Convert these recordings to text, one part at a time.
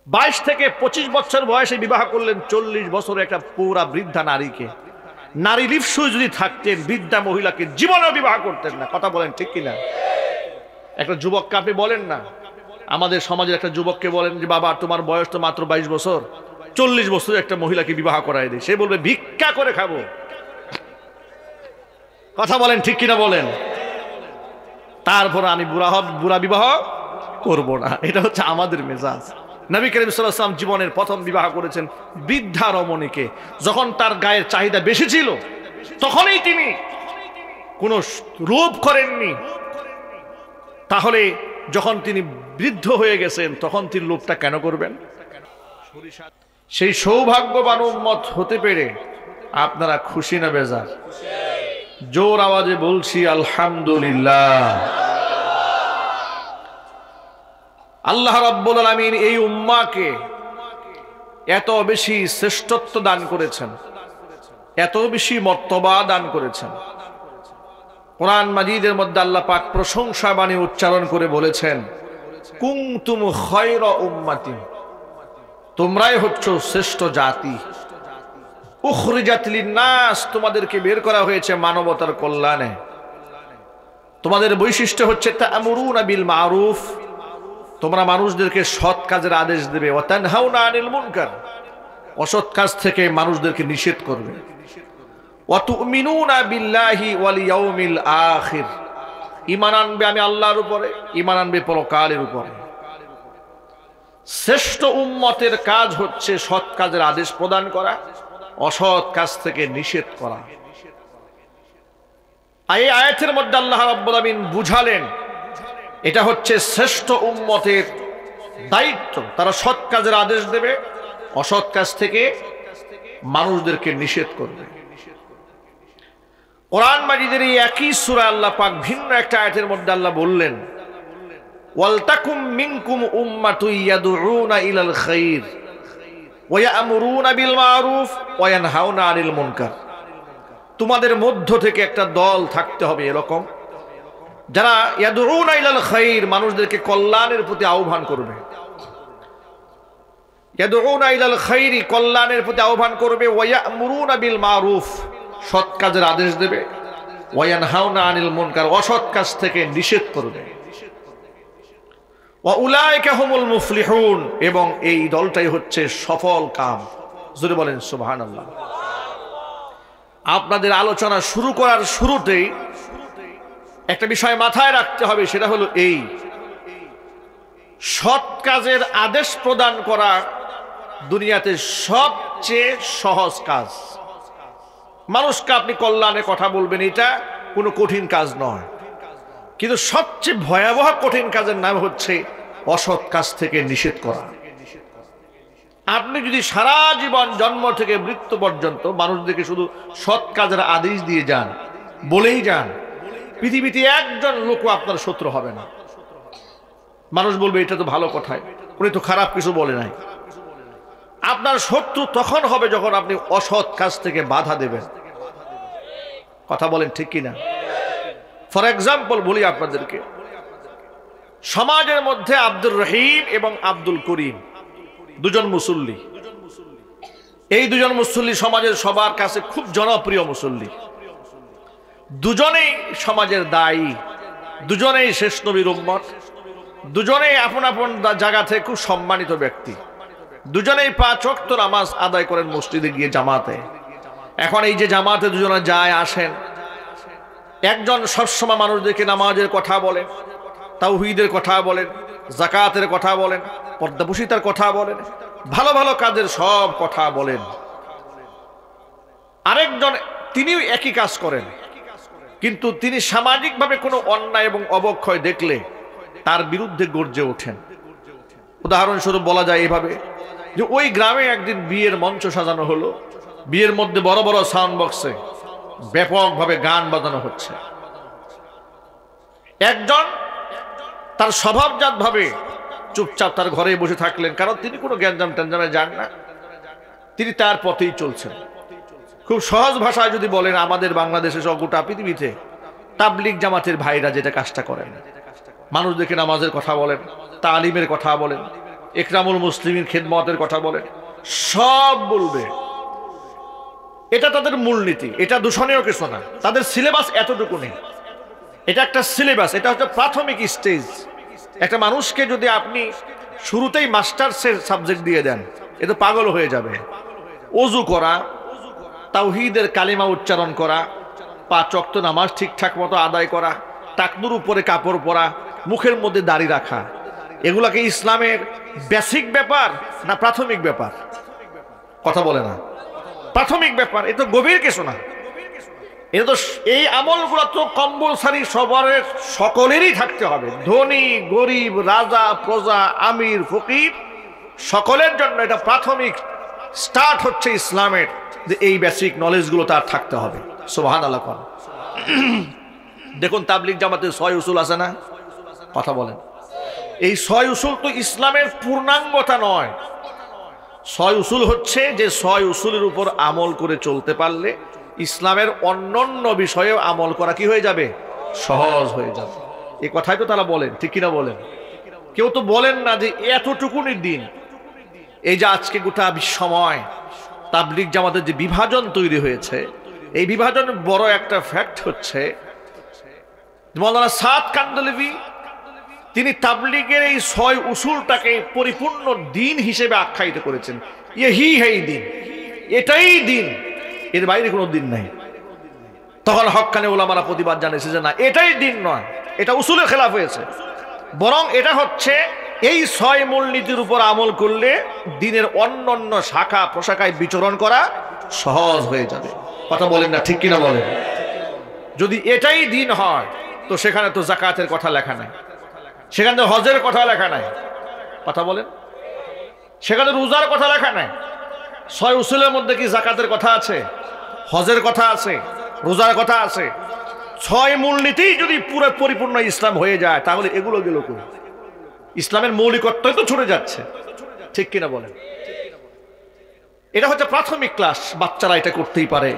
22 থেকে 25 বছর বয়সে বিবাহ করলেন 40 বছরে একটা পুরা বৃদ্ধা নারীকে। নারী লিপসু যদি থাকতেন বৃদ্ধা মহিলাকে জীবনেও বিবাহ করতেন না। কথা বলেন ঠিক কিনা? একটা যুবককে আপনি বলেন না, আমাদের সমাজের একটা যুবককে বলেন যে বাবা তোমার বয়স তো মাত্র 22 বছর, 40 বছর একটা মহিলাকে বিবাহ করায় দেয়, সে বলবে ভিক্ষা করে খাবো। কথা বলেন ঠিক কিনা বলেন? তারপর আমি বুড়া বিবাহ করব না। এটা হচ্ছে আমাদের মেজাজ। নবী করিম সাল্লাল্লাহু আলাইহি ওয়াসাল্লাম জীবনের প্রথম বিবাহ করেছেন বৃদ্ধা রমণীকে। যখন তার গায়ের চাহিদা বেশি ছিল তখনই তিনি কোনো রূপ করেননি। তাহলে যখন তিনি বৃদ্ধ হয়ে গেছেন তখন তিনি লোভটা কেন করবেন? সেই সৌভাগ্যবান উম্মত হতে পেরে আপনারা খুশি না বেজার? জোর আওয়াজে বলছি আলহামদুলিল্লাহ। আল্লাহ রাব্বুল আলামিন এই উম্মাকে এত বেশি শ্রেষ্ঠত্ব দান করেছেন, এত বেশি মর্তবা দান করেছেন। কোরআন মাজিদের মধ্যে আল্লাহ পাক প্রশংসা বাণী উচ্চারণ করে বলেছেন, কুনতুম খায়রা উম্মাতিন, তোমরাই হচ্ছ শ্রেষ্ঠ জাতি। উখরিজাত লিন্নাস, তোমাদেরকে বের করা হয়েছে মানবতার কল্যাণে। তোমাদের বৈশিষ্ট্য হচ্ছে তা'মুরুনা বিল মারুফ, তোমরা মানুষদেরকে সৎ কাজের আদেশ দেবে। ওয়া তানহাউনা আনিল মুনকার, অসৎ কাজ থেকে মানুষদেরকে নিষেধ করবে। ওয়া তু'মিনুনা বিল্লাহি ওয়াল ইয়াউমিল আখির, ঈমান আনবে আমি আল্লাহর উপরে, ঈমান আনবে পরকালের উপরে। শ্রেষ্ঠ উম্মতের কাজ হচ্ছে সৎ কাজের আদেশ প্রদান করা, অসৎ কাজ থেকে নিষেধ করা। এই আয়াতের মধ্যে আল্লাহ রাব্বুল আমিন বুঝালেন এটা হচ্ছে শ্রেষ্ঠ উম্মতের দায়িত্ব। তারা সৎ কাজের আদেশ দেবে, অসৎ কাজ থেকে মানুষদেরকে নিষেধ করবে। কোরআন মাজিদের এই একই সূরা আল্লাহ পাক ভিন্ন একটা আয়াতের মধ্যে আল্লাহ বললেন, ওয়ালতাকুম মিনকুম উম্মাতুন ইয়াদউনা ইলাল খায়র ওয়া ইয়া'মুরুনা বিল মারুফ ওয়া ইয়ানহাউনা আনিল মুনকার। তোমাদের মধ্য থেকে একটা দল থাকতে হবে এরকম, যারা ইয়াদউনা ইলাল খায়র, মানুষদেরকে কল্যাণের প্রতি আহ্বান করবে। ইয়াদউনা ইলাল খায়রি, কল্যাণের প্রতি আহ্বান করবে। ওয়া ইয়া'মুরুনা বিল মারুফ, সৎ কাজের আদেশ দেবে। ওয়া ইয়ানহাউনা আনিল মুনকার, অসৎ কাজ থেকে নিষেধ করবে। ওয়া উলাইকা হুমুল মুফলিহুন, এবং এই দলটাই হচ্ছে সফল কাম। জোরে বলেন সুবহানাল্লাহ। আপনাদের আলোচনা শুরু করার শুরুতেই একটা বিষয় মাথায় রাখতে হবে, সেটা হলো এই, সৎ কাজের আদেশ প্রদান করা দুনিয়াতে সবচেয়ে সহজ কাজ। মানুষকে আপনি কল্যাণে কথা বলবেন, এটা কোনো কঠিন কাজ নয়। কিন্তু সবচেয়ে ভয়াবহ কঠিন কাজের নাম হচ্ছে অসৎ কাজ থেকে নিষেধ করা। আপনি যদি সারা জীবন জন্ম থেকে মৃত্যু পর্যন্ত মানুষদেরকে শুধু সৎ কাজের আদেশ দিয়ে যান, বলেই যান, পৃথিবীতে একজন লোকও আপনার শত্রু হবে না। মানুষ বলবে এটা তো ভালো কথাই, উনি তো খারাপ কিছু বলে নাই। আপনার শত্রু তখন হবে যখন আপনি অসৎ কাজ থেকে বাধা দেবেন। কথা বলেন ঠিক কিনা? ফর এক্সাম্পল বলি আপনাদেরকে, সমাজের মধ্যে আব্দুর রহিম এবং আব্দুল করিম দুজন মুসল্লি। এই দুজন মুসল্লি সমাজের সবার কাছে খুব জনপ্রিয় মুসল্লি। দুজনেই সমাজের দায়ী, দুজনেই শেষ নবীর উম্মত, দুজনেই আপন আপন জায়গা থেকে খুব সম্মানিত ব্যক্তি। দুজনেই 5 ওয়াক্ত নামাজ আদায় করেন মসজিদে গিয়ে জামাতে। এখন এই যে জামাতে দুজনে যায় আসেন, একজন সবসময় মানুষদেরকে নামাজের কথা বলেন, তাওহীদের কথা বলেন, যাকাতের কথা বলেন, পর্দাপুশিতার কথা বলেন, ভালো ভালো কাজের সব কথা বলেন। আরেকজন তিনিও একই কাজ করেন, কিন্তু তিনি সামাজিকভাবে কোনো অন্যায় এবং অবক্ষয় দেখলে তার বিরুদ্ধে গর্জে ওঠেন। উদাহরণস্বরূপ বলা যায় এভাবে যে ওই গ্রামে একদিন বিয়ের মঞ্চ সাজানো হলো, বিয়ের মধ্যে বড় বড় সাউন্ড বক্সে ব্যাপকভাবে গান বাজানো হচ্ছে। একজন তার স্বভাবজাতভাবে চুপচাপ তার ঘরে বসে থাকলেন, কারণ তিনি কোনো গ্যাঞ্জাম ট্যাঞ্জামে যান না, তিনি তার পথেই চলছেন। খুব সহজ ভাষায় যদি বলেন, আমাদের বাংলাদেশে সব গোটা পৃথিবীতে তাবলিগ জামাতের ভাইরা যেটা কাজটা করেন, মানুষদেরকে নামাজের কথা বলেন, তালিমের কথা বলেন, ইকরামুল মুসলিমিন, খিদমতের কথা বলেন, সব বলবে। এটা তাদের মূলনীতি, এটা দূষণীয় কিছু না। তাদের সিলেবাস এতটুকু নেই, এটা একটা সিলেবাস, এটা হচ্ছে প্রাথমিক স্টেজ। একটা মানুষকে যদি আপনি শুরুতেই মাস্টার্সের সাবজেক্ট দিয়ে দেন, এ তো পাগল হয়ে যাবে। ওযু করা, তাওহীদের কালিমা উচ্চারণ করা, 5 ওয়াক্ত নামাজ ঠিকঠাক মতো আদায় করা, টাকনুর উপরে কাপড় পরা, মুখের মধ্যে দাড়ি রাখা, এগুলাকে ইসলামের বেসিক ব্যাপার না প্রাথমিক ব্যাপার? কথা বলে না, প্রাথমিক ব্যাপার। এ তো গভীর কিছু না। এটা তো, এই আমলগুলো তো কম্পালসারি সবার, সকলেরই থাকতে হবে। ধনী গরিব, রাজা প্রজা, আমির ফকির, সকলের জন্য এটা প্রাথমিক স্টার্ট হচ্ছে ইসলামের, যে এই বেসিক নলেজগুলো তার থাকতে হবে। সুবহানাল্লাহ। দেখুন তাবলিগ জামাতে 6 উসুল আছে না? কথা বলেন। এই 6 উসুল তো ইসলামের পূর্ণাঙ্গতা নয়। 6 উসুল হচ্ছে যে 6 উসুলের উপর আমল করে চলতে পারলে ইসলামের অন্যান্য বিষয়ে আমল করা কি হয়ে যাবে? সহজ হয়ে যাবে। এই কথাই তো তারা বলেন, ঠিক কিনা বলেন? কেউ তো বলেন না যে এতটুকুনি দিন। এই যে আজকে গোটা বিশ্বময় তাবলিগ জামাতের যে বিভাজন তৈরি হয়েছে, এই বিভাজনের বড় একটা ফ্যাক্ট হচ্ছে মাওলানা সাদ কান্দলভি, তিনি তাবলিগের এই 6 উসুলটাকে পরিপূর্ণ দিন হিসেবে আখ্যায়িত করেছেন। ইহি হেই দিন, এটাই দিন, এর বাইরে কোনো দিন নাই। তখন হক্কানি ওলামারা প্রতিবাদ জানিয়েছে যে না, এটাই দিন নয়, এটা উসুলের খেলাফ হয়েছে। বরং এটা হচ্ছে এই 6 মূলনীতির উপর আমল করলে দিনের অন্যান্য শাখা প্রশাখায় বিচরণ করা সহজ হয়ে যাবে। কথা বলেন না, ঠিক কিনা বলেন? যদি এটাই দিন হয় তো সেখানে তো যাকাতের কথা লেখা নাই, সেখানে তো হজের কথা লেখা নাই। কথা বলেন। সেখানে রোজার কথা লেখা নাই। 6 উসুলের মধ্যে কি যাকাতের কথা আছে? হজের কথা আছে? রোজার কথা আছে? 6 মূলনীতি যদি পুরো পরিপূর্ণ ইসলাম হয়ে যায় তাহলে এগুলো গেল কই? ইসলামের মৌলিকত্বই তো ছুটে যাচ্ছে, ঠিক কিনা বলেন? এটা হচ্ছে প্রাথমিক ক্লাস, বাচ্চারা এটা করতেই পারে।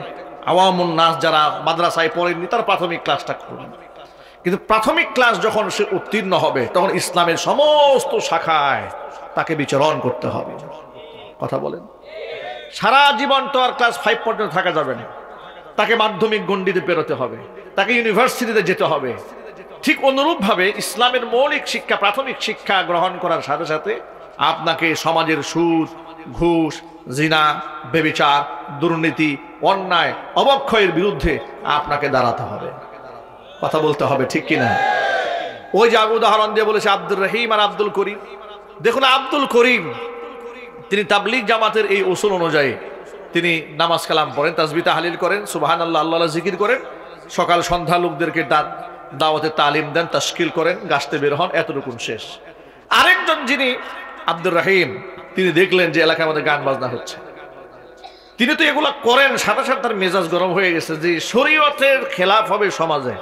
আওয়ামুন নাস যারা মাদ্রাসায় পড়েননি তারা প্রাথমিক ক্লাসটা করবেন। কিন্তু প্রাথমিক ক্লাস যখন সে উত্তীর্ণ হবে তখন ইসলামের সমস্ত শাখায় তাকে বিচরণ করতে হবে। কথা বলেন। সারা জীবন তো আর ক্লাস 5 পর্যন্ত থাকা যাবে না, তাকে মাধ্যমিক গণ্ডিতে পেরোতে হবে, তাকে ইউনিভার্সিটিতে যেতে হবে। ঠিক অনুরূপভাবে ইসলামের মৌলিক শিক্ষা, প্রাথমিক শিক্ষা গ্রহণ করার সাথে সাথে আপনাকে সমাজের সুদ, ঘুষ, জিনা, ব্যভিচার, দুর্নীতি, অন্যায়, অবক্ষয়ের বিরুদ্ধে আপনাকে দাঁড়াতে হবে, কথা বলতে হবে, ঠিক কিনা? ওই যে উদাহরণ দিয়ে বলেছে আব্দুর রহিম আর আব্দুল করিম। দেখুন আব্দুল করিম তিনি তাবলিগ জামাতের এই উসুল অনুযায়ী তিনি নামাজ কালাম পড়েন, তাসবিহ তাহলিল করেন, সুবহানাল্লাহ, আল্লাহ জিকির করেন, সকাল সন্ধ্যা লোকদেরকে দাওয়াতে তালিম দেন, তাশকিল করেন, গাছতে বের হন, এতটুকু শেষ। আরেকজন যিনি আব্দুর রহিম, তিনি দেখলেন যে এলাকার মধ্যে গান বাজনা হচ্ছে, তিনি তো এগুলা করেন, সাথে সাথে তার মেজাজ গরম হয়ে গেছে যে শরীয়তের খেলাফ হবে সমাজে,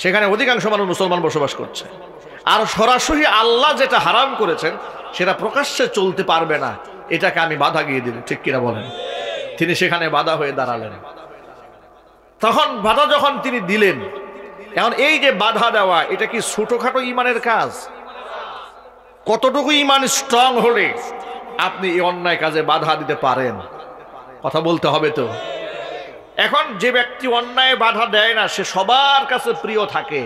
সেখানে অধিকাংশ মানুষ মুসলমান বসবাস করছে, আর সরাসরি আল্লাহ যেটা হারাম করেছেন সেটা প্রকাশ্যে চলতে পারবে না, এটাকে আমি বাধা গিয়ে দিব, ঠিক কিনা বলেন? তিনি সেখানে বাধা হয়ে দাঁড়ালেন। তখন বাধা যখন তিনি দিলেন, এখন এই যে বাধা দেওয়া, এটা কি ছোটখাটো ইমানের কাজ? কতটুকু ইমান স্ট্রং হলে আপনি এই অন্যায় কাজে বাধা দিতে পারেন? কথা বলতে হবে তো। এখন যে ব্যক্তি অন্যায় বাধা দেয় না সে সবার কাছে প্রিয় থাকে,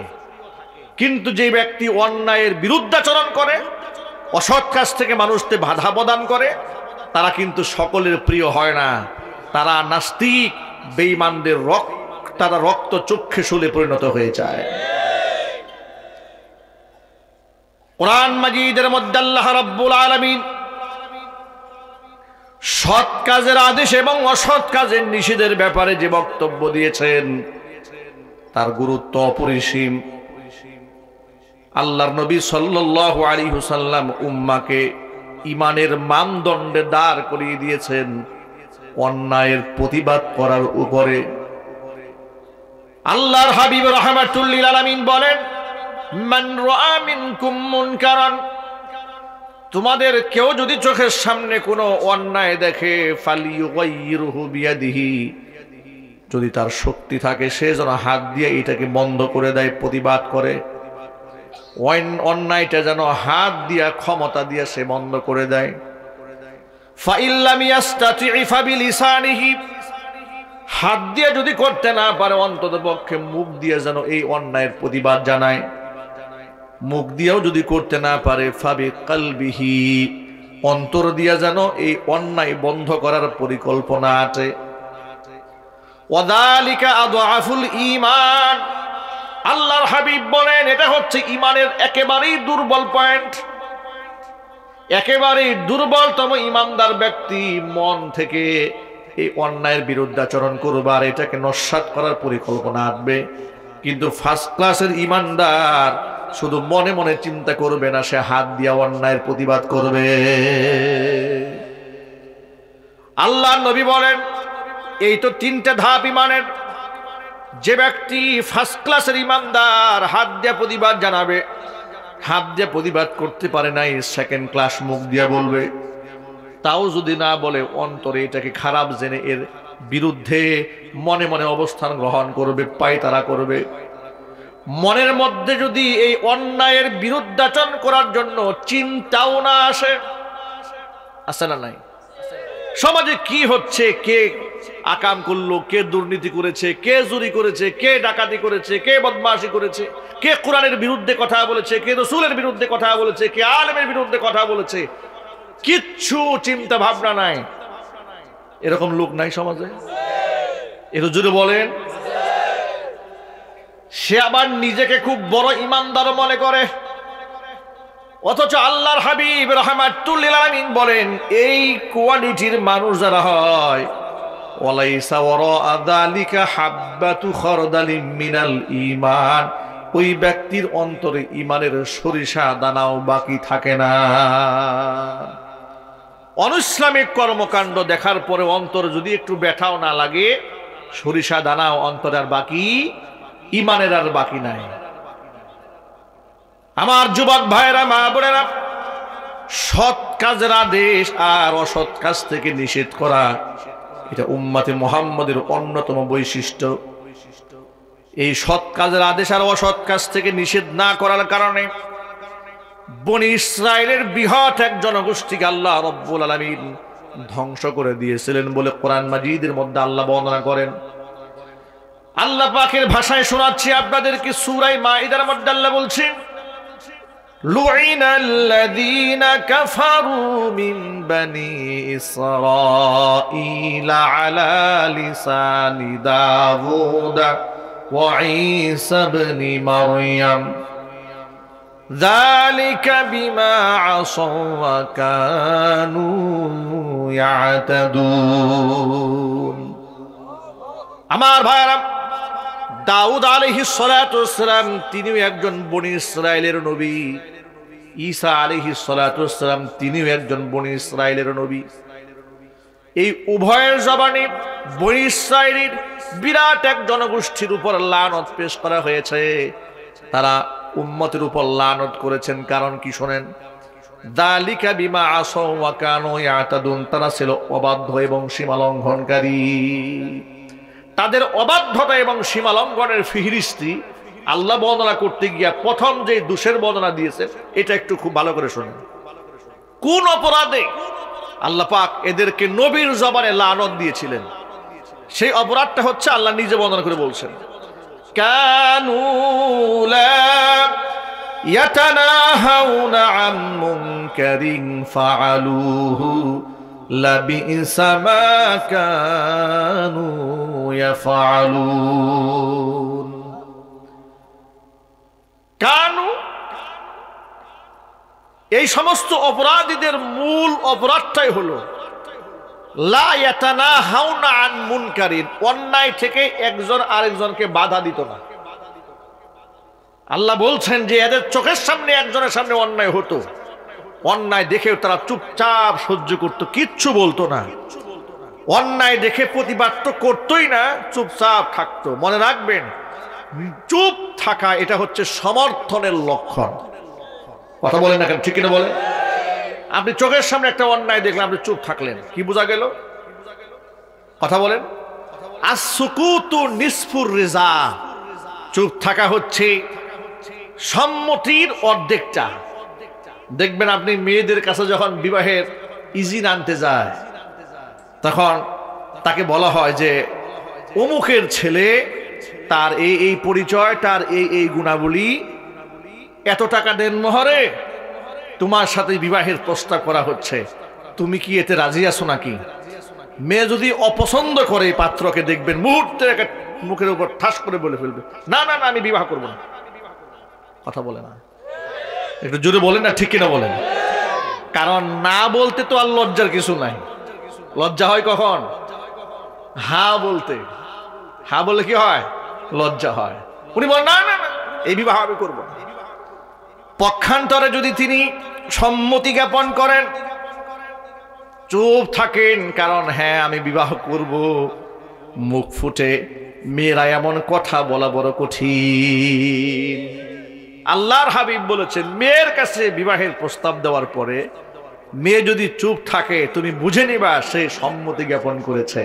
কিন্তু যে ব্যক্তি অন্যায়ের বিরুদ্ধাচরণ করে, অসৎ কাজ থেকে মানুষকে বাধা প্রদান করে, তারা কিন্তু সকলের প্রিয় হয় না। তারা নাস্তিক, বেঈমানদের তারা রক্ত চক্ষে শুলে পরিণত হয়ে যায়। কোরআন মাজিদের মধ্যে আল্লাহ রাব্বুল আলামিন সৎ কাজের আদেশ এবং অসৎ কাজের নিষেধের ব্যাপারে যে বক্তব্য দিয়েছেন তার গুরুত্ব অপরিসীম। আল্লাহর নবী সাল্লাল্লাহু আলাইহি ওয়াসাল্লাম উম্মাহকে ঈমানের মানদণ্ডে দাঁড় করিয়ে দিয়েছেন অন্যায়ের প্রতিবাদ করার উপরে। আল্লাহর হাবিব রাহমাতুল লিল আলামিন বলেন, মান রাআ মিনকুম মুনকারান, তোমাদের কেউ যদি চোখের সামনে কোনো অন্যায় দেখে, ফালিয়ুগাইয়িরহু বিয়াদিহি, যদি তার শক্তি থাকে সে যেন হাত দিয়ে এটাকে বন্ধ করে দেয়, প্রতিবাদ করে। অন্যায়টা যেন হাত দিয়া ক্ষমতা দিয়া সে বন্ধ করে দেয়। ফাইল্লাম ইয়াস্তাতি ফাবিলিসানিহি, হাত দিয়ে যদি করতে না পারে অন্তত পক্ষে মুখ দিয়ে যেন এই অন্যায়ের প্রতিবাদ জানায়। মুখ দিয়েও যদি করতে না পারে ফাবি কলবিহি, অন্তর দিয়া যেন এই অন্যায় বন্ধ করার পরিকল্পনা আছে। ওয়াযালিকা আযআফুল ঈমান, আল্লাহর হাবিব বলেন এটা হচ্ছে ঈমানের একেবারেই দুর্বল পয়েন্ট। একেবারেই দুর্বলতম ঈমানদার ব্যক্তি মন থেকে এই অন্যায়ের বিরুদ্ধে আচরণ করবে আর এটাকে নস্যাৎ করার পরিকল্পনা আনবে। কিন্তু ফার্স্ট ক্লাসের ঈমানদার শুধু মনে মনে চিন্তা করবে না, সে হাত দিয়া অন্যায়ের প্রতিবাদ করবে। আল্লাহর নবী বলেন এই তো তিনটা ধাপ ঈমানের। যে ব্যক্তি ফার্স্ট ক্লাসের ঈমানদার হাত দিয়া প্রতিবাদ জানাবে, হাত দিয়ে প্রতিবাদ করতে পারে নাই, সেকেন্ড ক্লাস মুখ দিয়া বলবে। তাও যদি না বলে অন্তরে এটাকে খারাপ জেনে এর বিরুদ্ধে মনে মনে অবস্থান গ্রহণ করবে, পায়তারা করবে। মনের মধ্যে যদি এই অন্যায়ের বিরুদ্ধাচরণ করার জন্য চিন্তাও না আসে, আছে না নাই? সমাজে কি হচ্ছে, কে আকাম করলো, কে দুর্নীতি করেছে, কে চুরি করেছে, কে ডাকাতি করেছে, কে বদমাশি করেছে, কে কোরআনের বিরুদ্ধে কথা বলেছে, কে রাসূলের বিরুদ্ধে কথা বলেছে, কে আলেমের বিরুদ্ধে কথা বলেছে, কিচ্ছু চিন্তা ভাবনা নাই। এরকম লোক নাই সমাজে? একটু জোরে বলেন। সে আবার নিজেকে খুব বড় ঈমানদার মনে করে, অথচ আল্লাহর হাবিব রাহমাতুল লিল আলামিন বলেন এই কোয়ালিটির মানুষ যারা হয়, ওয়ালাইসা ওয়ারা যালিকা হাব্বাতু খারদালিন মিনাল ঈমান, ওই ব্যক্তির অন্তরে ঈমানের সরিষা দানাও বাকি থাকে না। অনৈসলামিক কর্মকাণ্ড দেখার পরে অন্তর যদি একটু ব্যথাও না লাগে, সরিষা দানাও অন্তরে আর বাকি, ঈমানের আর বাকি নাই। আমার যুবক ভাইরা, মা বোনেরা, সৎ কাজের আদেশ আর অসৎ কাজ থেকে নিষেধ করা এটা উম্মতে মুহাম্মদের অন্যতম বৈশিষ্ট্য। এই সৎ কাজের আদেশ আর অসৎ কাজ থেকে নিষেধ না করার কারণে বনি ইসরায়েলের বৃহৎ এক জনগোষ্ঠীকে আল্লাহ রাব্বুল আলামিন ধ্বংস করে দিয়েছিলেন বলে কোরআন মাজিদের মধ্যে আল্লাহ বর্ণনা করেন। আল্লাহ পাকের ভাষায় শোনাচ্ছি আপনাদেরকে, সূরা মাঈদার মধ্যে আল্লাহ বলছেন লুইনাল্লাযীনা কাফারু মিন বানি ইসরাঈলা আলা লিসানি দাউদ ওয়া ঈসা ইবনে মারইয়াম যালিকা বিমা আসাউ ওয়া কানু ইয়াতাদুন। আমার ভাইরা, দাউদ আলাইহিস সালাতু ওয়াস সালাম তিনিও একজন বনি ইসরাইলের নবী, ঈসা আলাইহিস সালাতু ওয়াস সালাম তিনিও একজন বনি ইসরাইলের নবী। এই উভয়ের জবানে বনি ইসরাইলের বিরাট এক জনগোষ্ঠীর উপর লানত পেশ করা হয়েছে। তারা উম্মতের উপর লানত করেছেন, কারণ কি শোনেন, যালিকা বিমা আসাউ ওয়া কানু ইয়াতাদুন, তারা ছিল অবাধ্য এবং সীমালঙ্ঘনকারী। তাদের অবাধ্যতা এবং সীমালঙ্ঘনের ফিহরিস্তি আল্লাহ বর্ণনা করতে গিয়া প্রথম যে দোষের বর্ণনা দিয়েছেন এটা একটু খুব ভালো করে শুনুন। কোন অপরাধে আল্লাহ পাক এদেরকে নবীর জবানে লানত দিয়েছিলেন, সেই অপরাধটা হচ্ছে আল্লাহ নিজে বর্ণনা করে বলছেন, কানু লা ইয়াতানাহাউনা আন মুনকারিন ফাআলুহু লাবিসা মা কানু ইয়াফআলুন। কানু, এই সমস্ত অপরাধীদের মূল অপরাধটাই হলো লা ইয়াতানাহাউনা আন মুনকারিন, অন্যায় থেকে একজন আরেকজনকে বাধা দিত না। আল্লাহ বলছেন যে এদের চোখের সামনে একজনের সামনে অন্যায় হতো, অন্যায় দেখেও তারা চুপচাপ সহ্য করত, কিচ্ছু বলতো না। অন্যায় দেখে প্রতিবাদ তো করতোই না, চুপচাপ থাকতো। মনে রাখবেন, চুপ থাকা এটা হচ্ছে সমর্থনের লক্ষণ। কথা বলেন না কেন, ঠিক কিনা বলেন? আপনি চোখের সামনে একটা অন্যায় দেখলেন, আপনি চুপ থাকলেন, কি বোঝা গেল? কথা বলেন। আস-সুকুতু নিসফুর রিজা, চুপ থাকা হচ্ছে সম্মতির অর্ধেকটা। দেখবেন আপনি মেয়েদের কাছে যখন বিবাহের ইজিন আনতে যায়, তখন তাকে বলা হয় যে অমুকের ছেলে, তার এই এই পরিচয়, তার এই এই গুণাবলী, এত টাকা দেন মোহরে, তোমার সাথে বিবাহের প্রস্তাব করা হচ্ছে, তুমি কি এতে রাজি আছো নাকি? মেয়ে যদি অপছন্দ করে পাত্রকে, দেখবেন মুহূর্তে মুখের উপর ঠাস করে বলে ফেলবে, না না না, আমি বিবাহ করব না। কথা বলে না, একটু জোরে বলেন না, ঠিক কিনা বলেন। কারণ না বলতে তো আর লজ্জার কিছু নাই। লজ্জা হয় কখন? হা বলতে। হা বলে কি হয়? লজ্জা হয়। উনি বলেন না না না, এই বিবাহ আমি করব না। পক্ষান্তরে যদি তিনি সম্মতি জ্ঞাপন করেন, চুপ থাকেন, কারণ হ্যাঁ আমি বিবাহ করব, মুখ ফুটে মেয়েরা এমন কথা বলা বড় কঠিন। আল্লাহর হাবিব বলেছেন, মেয়ের কাছে বিবাহের প্রস্তাব দেওয়ার পরে মেয়ে যদি চুপ থাকে, তুমি বুঝে নিবা সে সম্মতি জ্ঞাপন করেছে।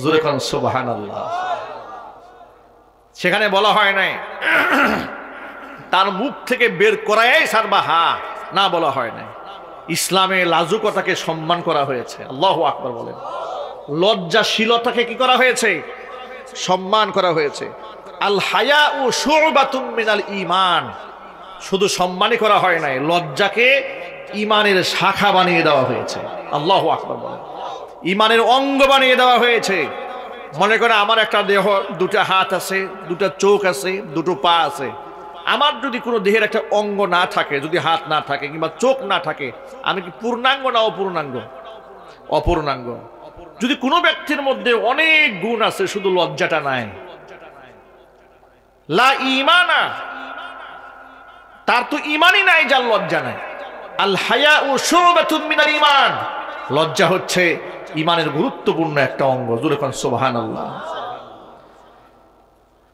জোরে কোন সুবহানাল্লাহ। সেখানে বলা হয় নাই তার মুখ থেকে বের করাই সারবা হা, না বলা হয় নাই। ইসলামে লাজুকতাকে সম্মান করা হয়েছে। আল্লাহু আকবার বলেন। লজ্জাশীলতাকে কি করা হয়েছে? সম্মান করা হয়েছে। আল হায়াউ শুবাতুম মিনাল ঈমান। শুধু সম্মানই করা হয় নাই, লজ্জাকে ঈমানের শাখা বানিয়ে দেওয়া হয়েছে। আল্লাহু আকবার বলেন। ঈমানের অঙ্গ বানিয়ে দেওয়া হয়েছে। মনে করে আমার একটা দেহ, দুটা হাত আছে, দুটা চোখ আছে, দুটো পা আছে। আমার যদি কোনো দেহের একটা অঙ্গ না থাকে, যদি হাত না থাকে কিংবা চোখ না থাকে, আমি কি পূর্ণাঙ্গ না অপূর্ণাঙ্গ? অপূর্ণাঙ্গ। যদি কোনো ব্যক্তির মধ্যে অনেক গুণ আছে, শুধু লজ্জাটা নাই, লা ঈমানা, তার তো ঈমানই নাই যার লজ্জা নাই। আল হায়াউ শুবাতুম মিনাল ঈমান। লজ্জা হচ্ছে ঈমানের গুরুত্বপূর্ণ একটা অঙ্গ। জোরে কোন সুবহানাল্লাহ।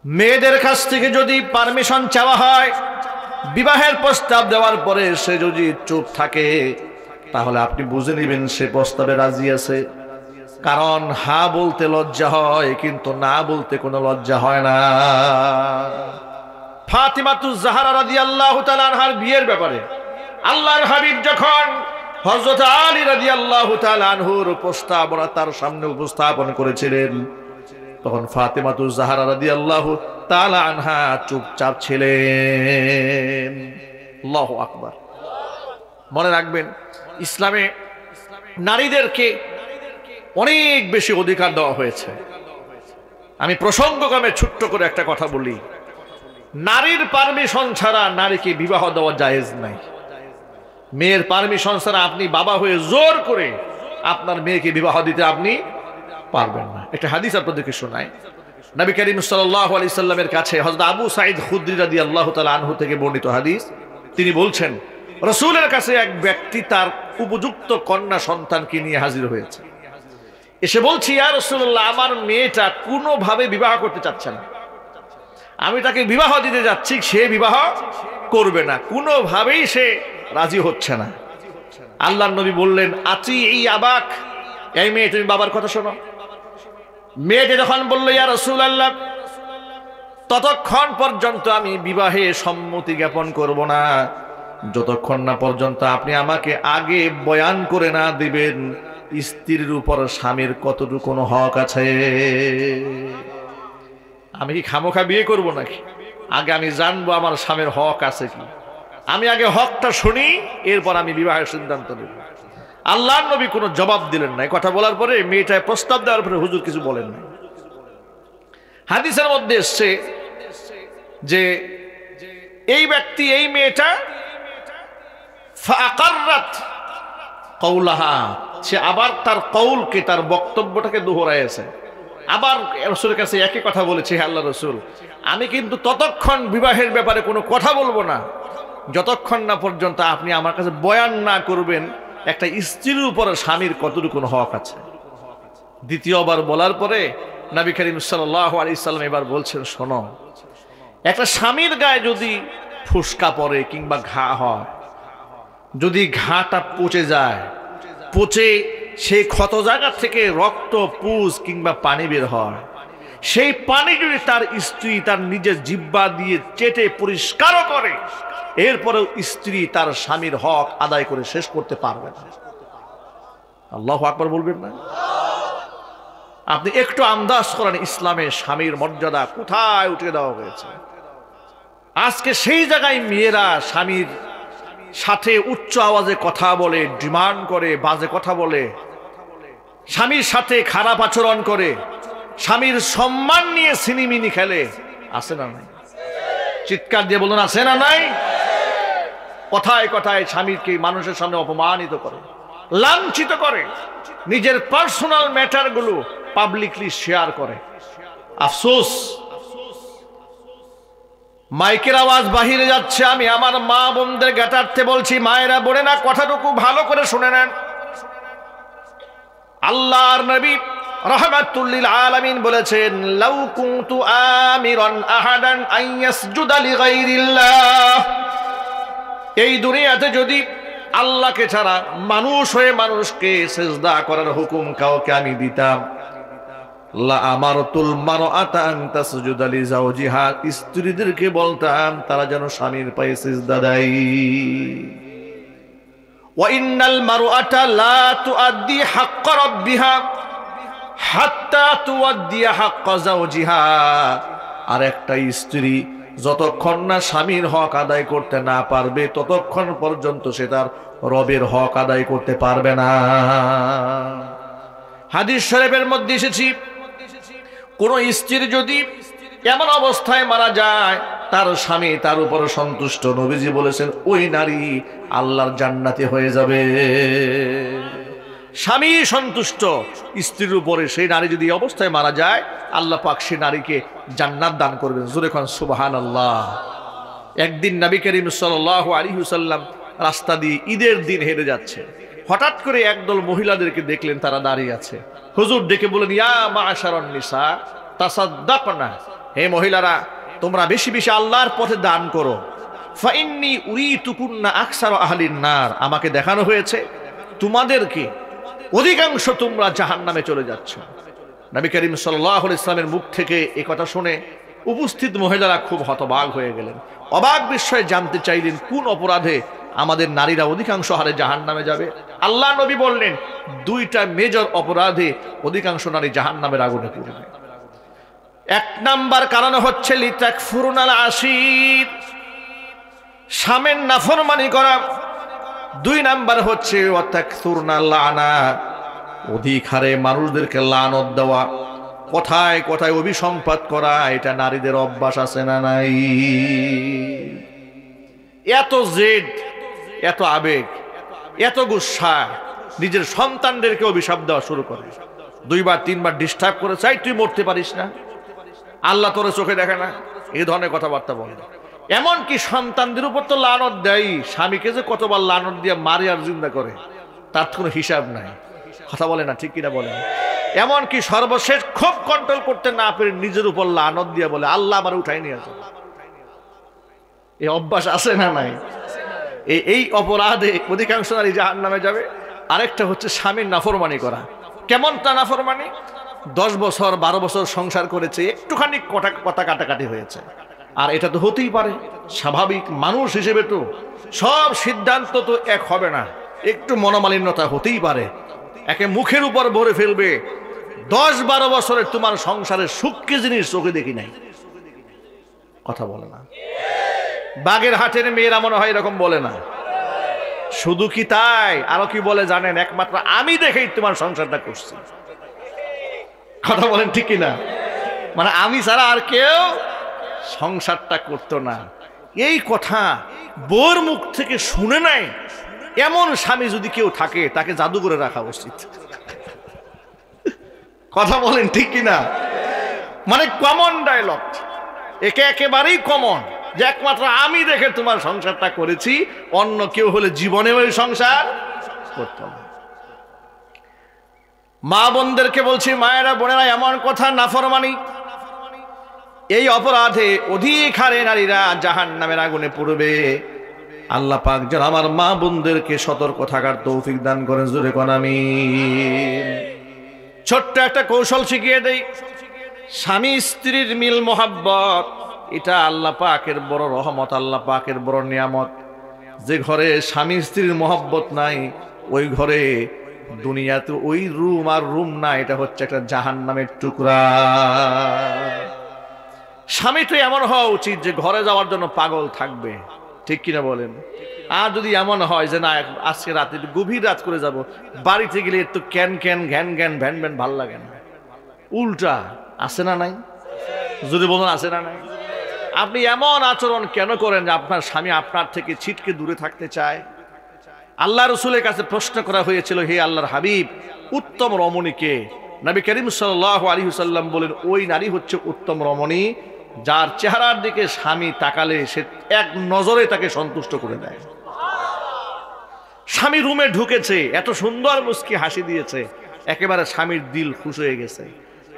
মেয়েদের কাছ থেকে যদি পারমিশন চাওয়া হয়, বিবাহের প্রস্তাব দেওয়ার পরে সে যদি চুপ থাকে, তাহলে আপনি বুঝে নেবেন সে প্রস্তাবে রাজি আছে। কারণ হা বলতে লজ্জা হয়, কিন্তু না বলতে কোনো লজ্জা হয় না। ফাতিমাতুজ জাহরা রাদিয়াল্লাহু তাআলা আনহার বিয়ের ব্যাপারে আল্লাহর হাবিব যখন হযরত আলী রাদিয়াল্লাহু তাআলা আনহুর প্রস্তাবনা তার সামনে উপস্থাপন করেছিলেন, তখন ফাতিমাতুজ জাহরা রাদিয়াল্লাহু তাআলা আনহা চুপচাপ ছিলেন। আল্লাহু আকবার। মনে রাখবেন, ইসলামে নারীদেরকে অনেক বেশি অধিকার দেওয়া হয়েছে। আমি প্রসঙ্গক্রমে ছোট্ট করে একটা কথা বলি, নারীর পারমিশন ছাড়া নারীকে বিবাহ দেওয়া জায়েজ নাই। মেয়ের পারমিশন ছাড়া আপনি বাবা হয়ে জোর করে আপনার মেয়েকে বিবাহ দিতে আপনি পারবেন না। একটা হাদিস আপনাদেরকে শোনাই। নবী করিম সাল্লাল্লাহু আলাইহি সাল্লামের কাছে হযরত আবু সাঈদ খুদরি রাদিয়াল্লাহু তাআলা আনহু থেকে বর্ণিত হাদিস, তিনি বলছেন, রাসূলের কাছে এক ব্যক্তি তার উপযুক্ত কন্যা সন্তানকে নিয়ে হাজির হয়েছে। এসে বলছি, ইয়া রাসূলুল্লাহ, আমার মেয়েটা কোনোভাবে বিবাহ করতে চাচ্ছে না। আমি তাকে বিবাহ দিতে যাচ্ছি, সে বিবাহ করবে না, কোনোভাবেই সে রাজি হচ্ছে না। আল্লাহর নবী বললেন, আতি এই আবাক, এই মেয়ে তুমি বাবার কথা শোনো। মেয়েটি যখন বলল, ইয়া রাসূলুল্লাহ, ততক্ষণ পর্যন্ত আমি বিবাহে সম্মতি জ্ঞাপন করব না যতক্ষণ না পর্যন্ত আপনি আমাকে আগে বয়ান করে না দিবেন স্ত্রীর উপর স্বামীর কতটুকু হক আছে। আমি কি খামোখা বিয়ে করব নাকি? আগে আমি জানবো আমার স্বামীর হক আছে কি। আমি আগে হকটা শুনি, এরপর আমি বিবাহের সিদ্ধান্ত নেব। আল্লাহর নবী কোনো জবাব দিলেন না। কথা বলার পরে মেয়েটায় প্রস্তাব দেওয়ার পরে হুজুর কিছু বলেন না। হাদিসের মধ্যে এসছে যে এই ব্যক্তি, এই মেয়েটা ফাআকাররাত কওলাহা, সে আবার তার কৌলকে, তার বক্তব্যটাকে দোহরাইছে। আবার রাসূলের কাছে একই কথা বলেছে, হে আল্লাহর রাসূল, আমি কিন্তু ততক্ষণ বিবাহের ব্যাপারে কোনো কথা বলবো না যতক্ষণ না পর্যন্ত আপনি আমার কাছে বয়ান না করবেন একটা স্ত্রীর উপর স্বামীর কতটুকু হক আছে। দ্বিতীয়বার বলার পরে নবী করিম সাল্লাল্লাহু আলাইহি সাল্লাম এবার বলছেন, শোনো, একটা স্বামীর গায়ে যদি ফুসকা পড়ে কিংবা ঘা হয়, যদি ঘাটা পচে যায়, পচে সেই ক্ষত জায়গা থেকে রক্ত, পুজ কিংবা পানি বের হয়, সেই পানি যদি তার স্ত্রী তার নিজের জিহ্বা দিয়ে চেটে পরিষ্কার করে, এরপরেও স্ত্রী তার স্বামীর হক আদায় করে শেষ করতে পারবে না। আল্লাহু আকবার বলবেন না? আপনি একটু আন্দাজ করেন ইসলামে স্বামীর মর্যাদা কোথায় উঠে দেওয়া হয়েছে। আজকে সেই জায়গায় মেয়েরা স্বামীর সাথে উচ্চ আওয়াজে কথা বলে, ডিমান্ড করে, বাজে কথা বলে, স্বামীর সাথে খারাপ আচরণ করে, স্বামীর সম্মান নিয়ে সিনিমিনি খেলে। আছে না নাই? চিৎকার দিয়ে বলুন, আছে না নাই? কথায় কথায় স্বামীকে মানুষের সামনে অপমানিত করে, লাঞ্ছিত করে, নিজের পার্সোনাল ম্যাটার গুলো পাবলিকলি শেয়ার করে। আফসোস, মাইকের আওয়াজ বাহিরে যাচ্ছে। আমি আমার মা বোনদের জ্ঞাতার্থে বলছি, মায়েরা বোনেরা কথাটুকু ভালো করে শুনে নেন। আল্লাহর নবী রাহমাতুল লিল আলামিন বলেছেন, লাউ কুনতু আমিরান আহাদান আন ইয়াসজুদা লিগাইরিল্লাহ, এই দুনিয়াতে যদি আল্লাহকে ছাড়া মানুষ হয়ে মানুষকে সিজদা করার হুকুম কাউকে আমি দিতাম, লা আমারতুল মারআতা আন তাসজুদা লিজাওজিহা, স্ত্রীদেরকে বলতাম তারা যেন স্বামীর পায়ে সিজদা দেয়। ওয়া ইন্নাল মারআতা লা তুআদ্দি হাক্কা রাব্বিহা হাত্তা তুআদ্দি হাক্কা যাওজিহা, আর একটা স্ত্রী যতক্ষণ না স্বামীর হক আদায় করতে না পারবে ততক্ষণ পর্যন্ত সে তার রবের হক আদায় করতে পারবে না। হাদিস শরীফের মধ্যে এসেছে, কোন স্ত্রী যদি এমন অবস্থায় মারা যায় তার স্বামী তার উপর সন্তুষ্ট, নবীজি বলেছেন ওই নারী আল্লাহর জান্নাতি হয়ে যাবে। স্বামী সন্তুষ্ট স্ত্রীর উপরে, সেই নারী যদি অবস্থায় মারা যায় আল্লাহ পাক সেই নারীকে জান্নাত দান করবেন। জোরে কোন সুবহানাল্লাহ। একদিন নবী করিম সাল্লাল্লাহু আলাইহি ওয়াসাল্লাম রাস্তা দিয়ে ঈদের দিন হেঁটে যাচ্ছে, হঠাৎ করে একদল মহিলাদেরকে দেখলেন তারা দাঁড়িয়ে আছে। হুজুর ডেকে বলেন, ইয়া মা'শারান নিসা তাসাদ্দাকনা, হে মহিলারা তোমরা বেশি বেশি আল্লাহর পথে দান করো। ফাইন্নী উরিতুকুন্না আকসারা আহলিন নার, আমাকে দেখানো হয়েছে তোমাদেরকে অধিকাংশ তোমরা জাহান্নামে চলে যাচ্ছ। নবী করিম সাল্লাল্লাহু আলাইহি ওয়াসাল্লামের মুখ থেকে এই কথা শুনে উপস্থিত মহিলারা খুব হতবাক হয়ে গেলেন, অবাক বিস্ময়ে জানতে চাইলেন কোন অপরাধে আমাদের নারীরা অধিকাংশ হারে জাহান্নামে যাবে। আল্লাহ নবী বললেন, দুইটা মেজর অপরাধে অধিকাংশ নারী জাহান্নামের আগুনে পড়বে। এক নাম্বার কারণ হচ্ছে লিতাকফুরুনাল আশীর, স্বামীর নাফরমানি করা। দুই নাম্বার হচ্ছে ওয়াতাকসুরনাল লানা, অধিক হারে মানুষদেরকে লানত দেওয়া, কথায় কথায় অভিসম্পাত করা। এটা নারীদের অভ্যাস, আছে না নাই? এত জেদ, এত আবেগ, এত গুসা, নিজের সন্তানদেরকে অভিশাপ দেওয়া শুরু করে। দুইবার তিনবার ডিস্টার্ব করে, চাই তুই মরতে পারিস না, আল্লাহ তোরে চোখে দেখে না, এই ধরনের কথাবার্তা বলে। এমনকি সন্তানদের উপর তো লানত দেয়, স্বামীকে যে কতবার লানত দিয়ে মারে আর জিন্দা করে তার কোনো হিসাব নাই। কথা বলে না, ঠিক কিনা বলেন? এমনকি সর্বশেষ খুব কন্ট্রোল করতে না পেরে নিজের উপর লানত দিয়ে বলে, আল্লাহ আমার উঠাই নিয়ে আসে। এই অভ্যাস আছে না নাই? এই অপরাধে অধিকাংশ নারী জাহান্নামে যাবে। আরেকটা হচ্ছে স্বামীর নাফরমানি করা। কেমন তা নাফরমানি? 10 বছর 12 বছর সংসার করেছে, একটুখানি কথা কাটাকাটি হয়েছে, আর এটা তো হতেই পারে, স্বাভাবিক মানুষ হিসেবে তো সব সিদ্ধান্ত তো এক হবে না, একটু মনোমালিন্যতা হতেই পারে। একে মুখের উপর ভরে ফেলবে, 10-12 বছরে তোমার সংসারের সুখী জিনিস চোখে দেখি নাই। কথা বলে না? বাগের হাটের মেয়েরা মনে হয় এরকম বলে না? শুধু কি তাই, আরো কি বলে জানেন? একমাত্র আমি দেখেই তোমার সংসারটা করছি। কথা বলেন ঠিক কিনা? মানে আমি ছাড়া আর কেউ সংসারটা করতো না। এই কথা বউর মুখ থেকে শুনে নাই এমন স্বামী যদি কেউ থাকে, তাকে জাদু করে রাখা উচিত। কথা বলেন ঠিক কিনা? মানে কমন ডায়লগ, একে একেবারেই কমন, যে একমাত্র আমি দেখে তোমার সংসারটা করেছি, অন্য কেউ হলে জীবনে ওই সংসার করত না। মা বোনদেরকে বলছি, মায়েরা বোনেরা, এমন কথা নাফরমানি, এই অপরাধে অধিক হারে নারীরা জাহান্নামের আগুনে পড়বে। আল্লাহ পাক যেন আমার মা বোনদেরকে সতর্ক থাকার তৌফিক দান করেন। জোরে কোন আমিন। ছোট্ট একটা কৌশল শিখিয়ে দেই। স্বামী স্ত্রীর মিল মোহাব্বত এটা আল্লাহ পাকের বড় রহমত, আল্লাহ পাকের বড় নিয়ামত। যে ঘরে স্বামী স্ত্রীর মোহাব্বত নাই ওই ঘরে দুনিয়াতে ওই রুম আর রুম না, এটা হচ্ছে একটা জাহান্নামের টুকরা। স্বামী তো এমন হওয়া উচিত যে ঘরে যাওয়ার জন্য পাগল থাকবে, ঠিক কিনা বলেন? আর যদি এমন হয় যে না আজকে রাতে একটু গভীর রাত করে যাব, বাড়িতে গেলে একটু ক্যান ক্যান ঘ্যান ঘ্যান ভ্যান ভ্যান ভাল লাগে না, উল্টা আছে না নাই? যদি বলুন আছে না নাই? আপনি এমন আচরণ কেন করেন যে আপনার স্বামী আপনার থেকে ছিটকে দূরে থাকতে চায়? আল্লাহ রসুলের কাছে প্রশ্ন করা হয়েছিল, হে আল্লাহর হাবিব, উত্তম রমণীকে? নবী করিম সাল্লাল্লাহু আলাইহি ওয়াসাল্লাম বলেন, ওই নারী হচ্ছে উত্তম রমণী যার চেহারার দিকে স্বামী তাকালে সে এক নজরে তাকে সন্তুষ্ট করে দেয়। স্বামী রুমে ঢুকেছে, এত সুন্দর মুস্কি হাসি দিয়েছে, একেবারে স্বামীর দিল খুশ হয়ে গেছে।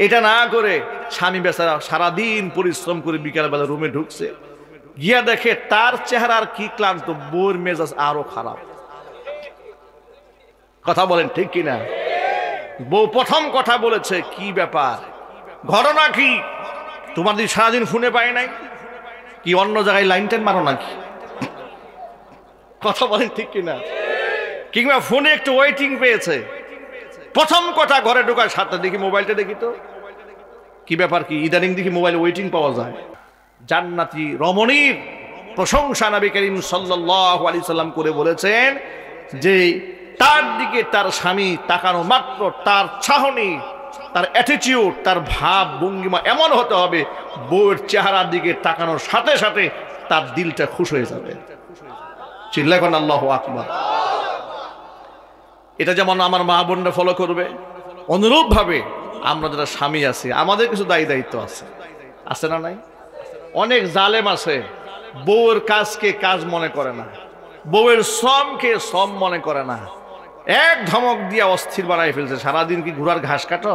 এটা না করে স্বামী বেচারা সারাদিন পরিশ্রম করে বিকালবেলা রুমে ঢুকছে, গিয়া দেখে তার চেহারার কি ক্লান্ত, বউর মেজাজ আরো খারাপ। কথা বলেন ঠিক কিনা? বউ প্রথম কথা বলেছে, কি ব্যাপার, ঘটনা কি? তোমার দিদি সারাদিন ফোনে পায় নাই কি? অন্য জায়গায় লাইন টাইন মারো নাকি? কথা বলেন ঠিক কিনা? কিংবা ফোনে একটু ওয়েটিং পেয়েছে, প্রথম কথা ঘরে ঢোকার সাথে দেখি মোবাইলটা দেখি তো কি ব্যাপার, কি ইদানিং দেখি মোবাইল ওয়েটিং পাওয়া যায়। জান্নাতি রমণীর প্রশংসা নবী করিম সাল্লাল্লাহু আলাইহি সাল্লাম করে বলেছেন যে তার দিকে তার স্বামী তাকানো মাত্র তার চাহনি, তার অ্যাটিটিউড, তার ভাব ভঙ্গিমা এমন হতে হবে, বউয়ের চেহারার দিকে তাকানোর সাথে সাথে তার দিলটা খুশ হয়ে যাবে। চিল্লা করেন আল্লাহু আকবার। এটা যেমন আমার মা বোনরা ফলো করবে, অনুরূপ ভাবে আমরা যারা স্বামী আছি আমাদের কিছু দায়িত্ব আছে, আছে না নাই? অনেক জালেম আছে, বউয়ের কাজকে কাজ মনে করে না, বউয়ের শ্রমকে শ্রম মনে করে না, এক ধমক দিয়া অস্থির বানাই ফেলছে। সারাদিন কি ঘোড়ার ঘাস কাটো,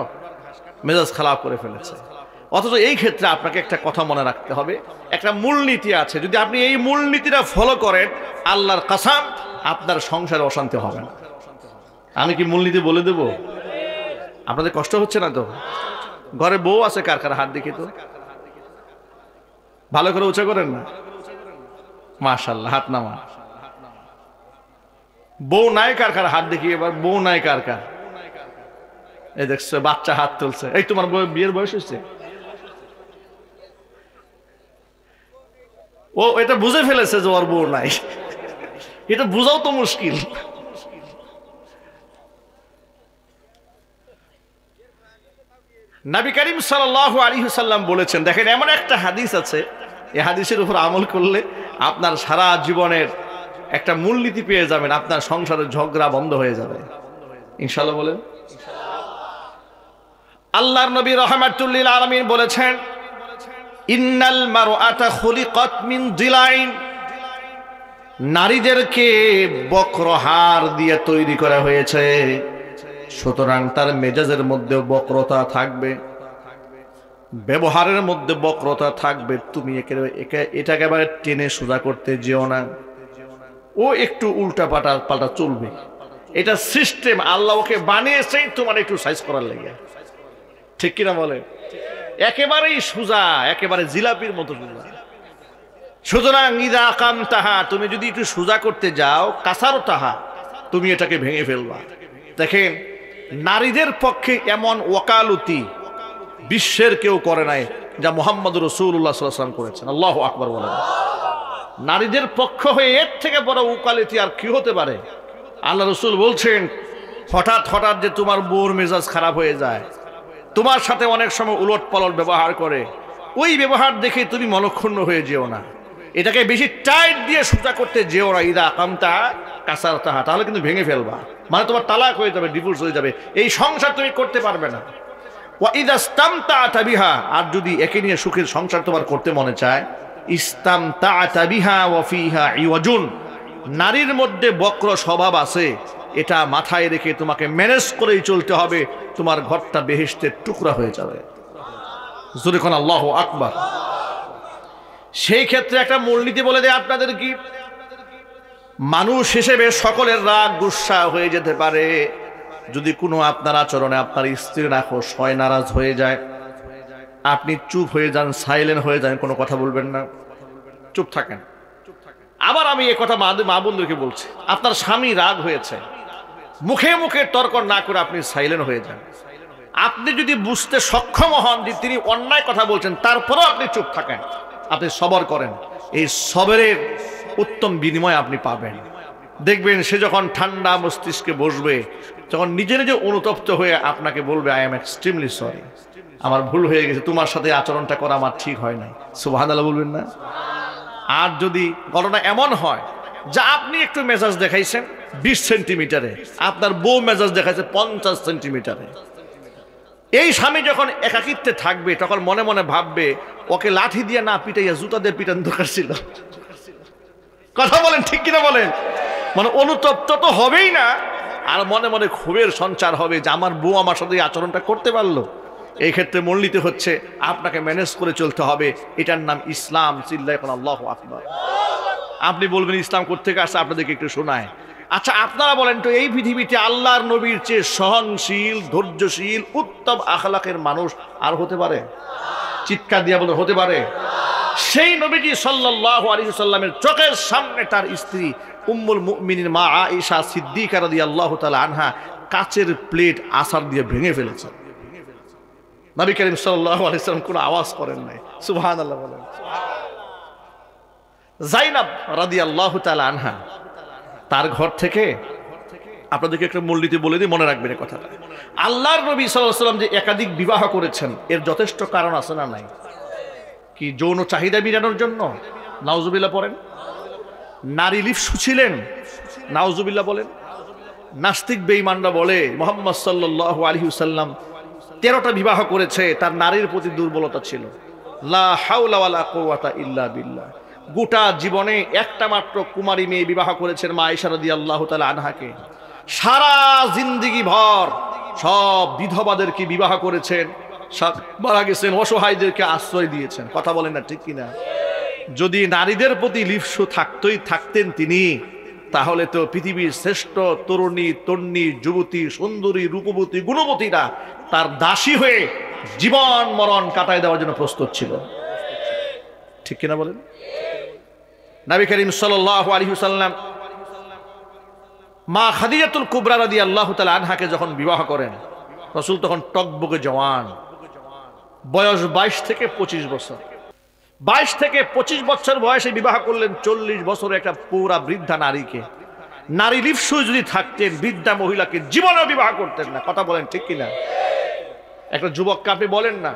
মেজাজ খারাপ করে ফেলেছে। অথচ এই ক্ষেত্রে আপনাকে একটা কথা মনে রাখতে হবে, একটা মূলনীতি আছে, যদি আপনি এই মূলনীতিটা ফলো করেন আল্লাহর কসম আপনার সংসারে অশান্তি হবে না। আমি কি মূলনীতি বলে দেব? আপনাদের কষ্ট হচ্ছে না তো? ঘরে বউ আছে কার কার হাত দেখি তো, ভালো করে উঁচা করেন না, মাশাআল্লাহ, হাত নামা। বউ নাই কার কার হাত দেখি এবার, বউ নাই কার কার? এই দেখছো বাচ্চা হাত তুলছে, এই তোমার বিয়ের বয়স হচ্ছে? ও এটা বুঝে ফেলেছে যে ওর বউ নাই, এটা বুঝাও তো মুশকিল। নবী করিম সাল্লাল্লাহু আলাইহি ওয়াসাল্লাম বলেছেন, দেখেন এমন একটা হাদিস আছে, এই হাদিসের উপর আমল করলে আপনার সারা জীবনের একটা মূলনীতি পেয়ে যাবেন, আপনার সংসারের ঝগড়া বন্ধ হয়ে যাবে ইনশাআল্লাহ। বলেন আল্লাহর নবী রাহমাতুল লিল আলামিন বলেছেন, ইন্নাল মারআতা খুলিকাত মিন দিলাইন, নারীদেরকে বক্রহার দিয়ে তৈরি করা হয়েছে, সুতরাং তার মেজাজের মধ্যে বক্রতা থাকবে, ব্যবহারের মধ্যে বক্রতা থাকবে। তুমি এটা একেবারে টেনে সোজা করতে যেও না, ও একটু উল্টা পাল্টা চলবে। এটা সিস্টেম, আল্লাহ ওকে বানিয়েছেই তোমার একটু সাইজ করার লেগে, ঠিক কিনা বলে? একেবারেই সোজা, একেবারে জিলাপির মতো সোজা। সুতরাং ইদা কামতাহা, তুমি যদি একটু সোজা করতে যাও, কাসার তাহা, তুমি এটাকে ভেঙে ফেলবা। দেখেন নারীদের পক্ষে এমন ওকালতি বিশ্বের কেউ করে নাই যা মুহাম্মদ রাসূলুল্লাহ সাল্লাল্লাহু আলাইহি ওয়াসাল্লাম করেছেন। আল্লাহু আকবার বলেন। নারীদের পক্ষ হয়ে এর থেকে বড় ওকালতি আর কি হতে পারে? আল্লাহ রাসূল বলছেন, হঠাৎ হঠাৎ যে তোমার বউর মেজাজ খারাপ হয়ে যায়, তোমার সাথে অনেক সময় উলট পালট ব্যবহার করে, ওই ব্যবহার দেখে তুমি মনক্ষুণ্ণ হয়ে যেও না, এটাকে বেশি টাইট দিয়ে সোজা করতে যেও না। ইদা কামতা কাসার তাহা, তাহলে কিন্তু ভেঙে ফেলবা, মানে তোমার তালাক হয়ে যাবে, ডিভোর্স হয়ে যাবে, এই সংসার তুমি করতে পারবে না। ওয়া ইদা ইসতামতা'তা বিহা, আর যদি একে নিয়ে সুখের সংসার তোমার করতে মনে চায়, ইসতামতা'তা বিহা ওয়া ফিহা ইওয়াজুন, নারীর মধ্যে বক্র স্বভাব আছে, এটা মাথায় রেখে তোমাকে ম্যানেজ করেই চলতে হবে, তোমার ঘরটা বেহেশতের টুকরা হয়ে যাবে। জোরে কোন আল্লাহু আকবার। সেই ক্ষেত্রে একটা মূলনীতি বলে দেয় আপনাদের, কি মানুষ হিসেবে সকলের রাগ গুসা হয়ে যেতে পারে, যদি কোনো আপনার আচরণে আপনার স্ত্রী নাখোশ হয়, নারাজ হয়ে যায়, আপনি চুপ হয়ে যান, সাইলেন্ট হয়ে যান, কোনো কথা বলবেন না, চুপ থাকেন। আবার আমি এ কথা মা বন্ধুকে বলছি, আপনার স্বামী রাগ হয়েছে, মুখে মুখে তর্ক না করে আপনি সাইলেন্ট হয়ে যান। আপনি যদি বুঝতে সক্ষম হন যে তিনি অন্যায় কথা বলছেন, তারপরেও আপনি চুপ থাকেন, আপনি সবর করেন, এই সবরের উত্তম বিনিময় আপনি পাবেন। দেখবেন সে যখন ঠান্ডা মস্তিষ্কে বসবে, যখন নিজে নিজে অনুতপ্ত হয়ে আপনাকে বলবে, আই এম এক্সট্রিমলি সরি, আমার ভুল হয়ে গেছে, তোমার সাথে আচরণটা করা আমার ঠিক হয় নাই, সুবহানাল্লাহ বলবেন না? আর যদি ঘটনা এমন হয় যা আপনি একটু মেজাজ দেখাইছেন 20 সেন্টিমিটারে, আপনার বউ মেজাজ দেখাইছে 50 সেন্টিমিটারে, এই স্বামী যখন একাকিত্বে থাকবে তখন মনে মনে ভাববে, ওকে লাঠি দিয়ে না পিটাইয়া জুতা দিয়ে পিটান দরকার ছিল। কথা বলেন ঠিক কিনা বলেন? মানে অনুতপ্ত তো হবেই না, আর মনে মনে ক্ষোভের সঞ্চার হবে যে আমার বউ আমার সাথে এই আচরণটা করতে পারলো। এই ক্ষেত্রে মূলনীতি হচ্ছে আপনাকে ম্যানেজ করে চলতে হবে, এটার নাম ইসলাম। চিল্লায় এখন আল্লাহু আকবার। আপনি বলবেন ইসলাম কোত্থেকে আসছে, আপনাদেরকে একটু শোনায়। আচ্ছা আপনারা বলেন তো, এই পৃথিবীতে আল্লাহর নবীর চেয়ে সহনশীল, ধৈর্যশীল, উত্তম আখলাকের মানুষ আর হতে পারে? চিৎকার দিয়া বলে হতে পারে? সেই নবীজি সাল্লাল্লাহু আলাইহি ওয়াসাল্লামের চোখের সামনে তার স্ত্রী উম্মুল মুমিনিন মা আয়েশা সিদ্দিকা রাদিয়াল্লাহু তাআলা আনহা কাচের প্লেট আছাড় দিয়ে ভেঙে ফেলেছেন। নবী করিম সাল্লাল্লাহু আলাইহি ওয়াসাল্লাম কোনো আওয়াজ করেন নাই। সুবহানাল্লাহ বলেন। যায়েনব রাদিয়াল্লাহু তাআলা আনহা, তার ঘর থেকে, আপনাদেরকে একটা মূলনীতি বলে দিই, মনে রাখবেন এই কথাটা। আল্লাহর নবী সাল্লাল্লাহু আলাইহি ওয়াসাল্লাম যে একাধিক বিবাহ করেছেন, এর যথেষ্ট কারণ আছে না নাই? কি যৌন চাহিদা মিটানোর জন্য? নাউজুবিল্লাহ পড়েন। নারী লিপ্সু ছিলেন? নাউজুবিল্লাহ বলেন। নাস্তিক বেঈমানরা বলে মুহাম্মদ সাল্লাল্লাহু আলাইহি ওয়াসাল্লাম 13টা বিবাহ করেছে, তার নারীর প্রতি দুর্বলতা ছিল। লা হাওলা ওয়ালা কুওয়াতা ইল্লা বিল্লাহ। গোটা জীবনে একটা মাত্র কুমারী মেয়ে বিবাহ করেছেন, মা আয়েশা রাদিয়াল্লাহু তাআলা আনহাকে। সারা জিন্দেগি ভর সব বিধবাদেরকে বিবাহ করেছেন, মারা গেছেন, অসহায়দেরকে আশ্রয় দিয়েছেন। কথা বলেন না ঠিক কিনা? যদি নারীদের প্রতি লিপ্সু থাকতেন তিনি, তাহলে তো পৃথিবীর শ্রেষ্ঠ তরুণী, তন্নী, যুবতী, সুন্দরী, রূপবতী, গুণবতীরা তার দাসী হয়ে জীবন মরণ কাটায় দেওয়ার জন্য প্রস্তুত ছিল। ঠিক কিনা বলেন? নবী করিম সাল্লাল্লাহু আলাইহি ওয়াসাল্লাম মা খাদিজাতুল কুবরা রাদিয়াল্লাহু তাআলা আনহাকে যখন বিবাহ করেন, রাসূল তখন টকবকে জওয়ান, বয়স 22 থেকে 25 বছর। 22 থেকে 25 বছর বয়সে বিবাহ করলেন 40 বছরের একটা পুরা বৃদ্ধা নারীকে। নারী লিপ্সু যদি থাকতেন, বৃদ্ধা মহিলাকে জীবনেও বিবাহ করতেন না। কথা বলেন ঠিক কিনা? একটা যুবককে আপনি বলেন না,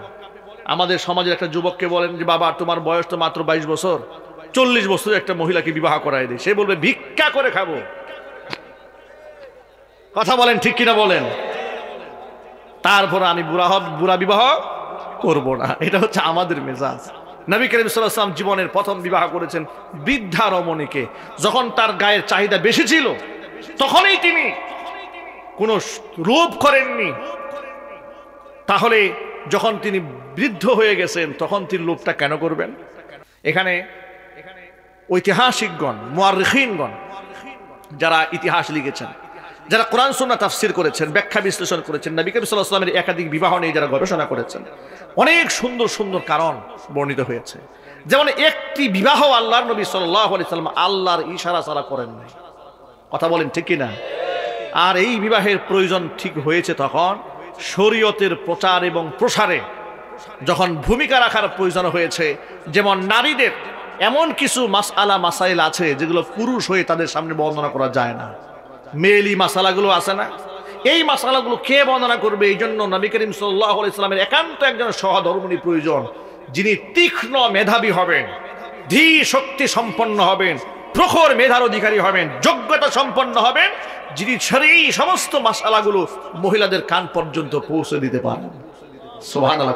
আমাদের সমাজের একটা যুবককে বলেন যে বাবা তোমার বয়স তো মাত্র 22 বছর, 40 বছরের একটা মহিলাকে বিবাহ করাই দিই, সে বলবে ভিক্ষা করে খাবো। কথা বলেন ঠিক কিনা বলেন? তারপর আমি বুড়া বিবাহ করব না, এটা হচ্ছে আমাদের মেজাজ। নবী করিম সাল্লাল্লাহু আলাইহি ওয়াসাল্লাম জীবনের প্রথম বিবাহ করেছেন বৃদ্ধা রমণীকে। যখন তার গায়ের চাহিদা বেশি ছিল, তখনই তিনি কোনো রূপ করেননি। তাহলে যখন তিনি বৃদ্ধ হয়ে গেছেন, তখন তিনি লোভটা কেন করবেন? এখানে ঐতিহাসিকগণ, মুআররিখিনগণ, যারা ইতিহাস লিখেছেন, যারা কোরআন সুন্নাহ তাফসীর করেছেন, ব্যাখ্যা বিশ্লেষণ করেছেন, নবী করিম সাল্লাল্লাহু আলাইহি ওয়াসাল্লামের একাধিক বিবাহ নিয়ে যারা গবেষণা করেছেন, অনেক সুন্দর সুন্দর কারণ বর্ণিত হয়েছে। যেমন একটি বিবাহ আল্লাহর নবী সাল্লাল্লাহু আলাইহি ওয়াসাল্লাম আল্লাহর ইশারা ছাড়া করেন নাই। কথা বলেন ঠিক কিনা? আর এই বিবাহের প্রয়োজন ঠিক হয়েছে তখন শরীয়তের প্রচার এবং প্রসারে যখন ভূমিকা রাখার প্রয়োজন হয়েছে। যেমন নারীদের এমন কিছু মাসআলা মাসাইল আছে যেগুলো পুরুষ হয়ে তাদের সামনে বর্ণনা করা যায় না, মেয়েলি মাসালাগুলো আছে না, এই মাসালাগুলো কে বর্ণনা করবে? এই জন্য নবী করিম সাল্লাল্লাহু আলাইহি ওয়াসাল্লামের একান্ত একজন সহধর্মিণী প্রয়োজন, যিনি তীক্ষ্ণ মেধাবী হবেন, ধী শক্তি সম্পন্ন হবেন, প্রখর মেধার অধিকারী হবেন, যোগ্যতা সম্পন্ন হবেন, যিনি এই সমস্ত মাসালাগুলো মহিলাদের কান পর্যন্ত পৌঁছে দিতে পারেন। সুবহানাল্লাহ।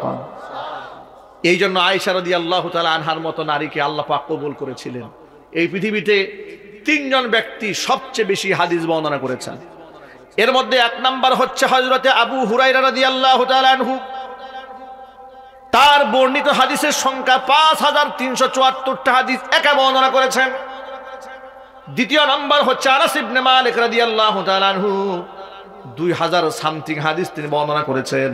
এই জন্য আয়েশা রাদিয়াল্লাহু তাআলা আনহার মতো নারীকে আল্লাহ পাক কবুল করেছিলেন। এই পৃথিবীতে 3 জন ব্যক্তি সবচেয়ে বেশি হাদিস বর্ণনা করেছেন। এর মধ্যে 1 নাম্বার হচ্ছে হযরতে আবু হুরায়রা রাদিয়াল্লাহু তাআলা আনহু। তার বর্ণিত হাদিসের সংখ্যা 5374টা হাদিস একা বর্ণনা করেছেন। দ্বিতীয় নাম্বার হচ্ছে আনাস ইবনে মালিক রাদিয়াল্লাহু তাআলা আনহু, 2000 সামথিং হাদিস তিনি বর্ণনা করেছেন।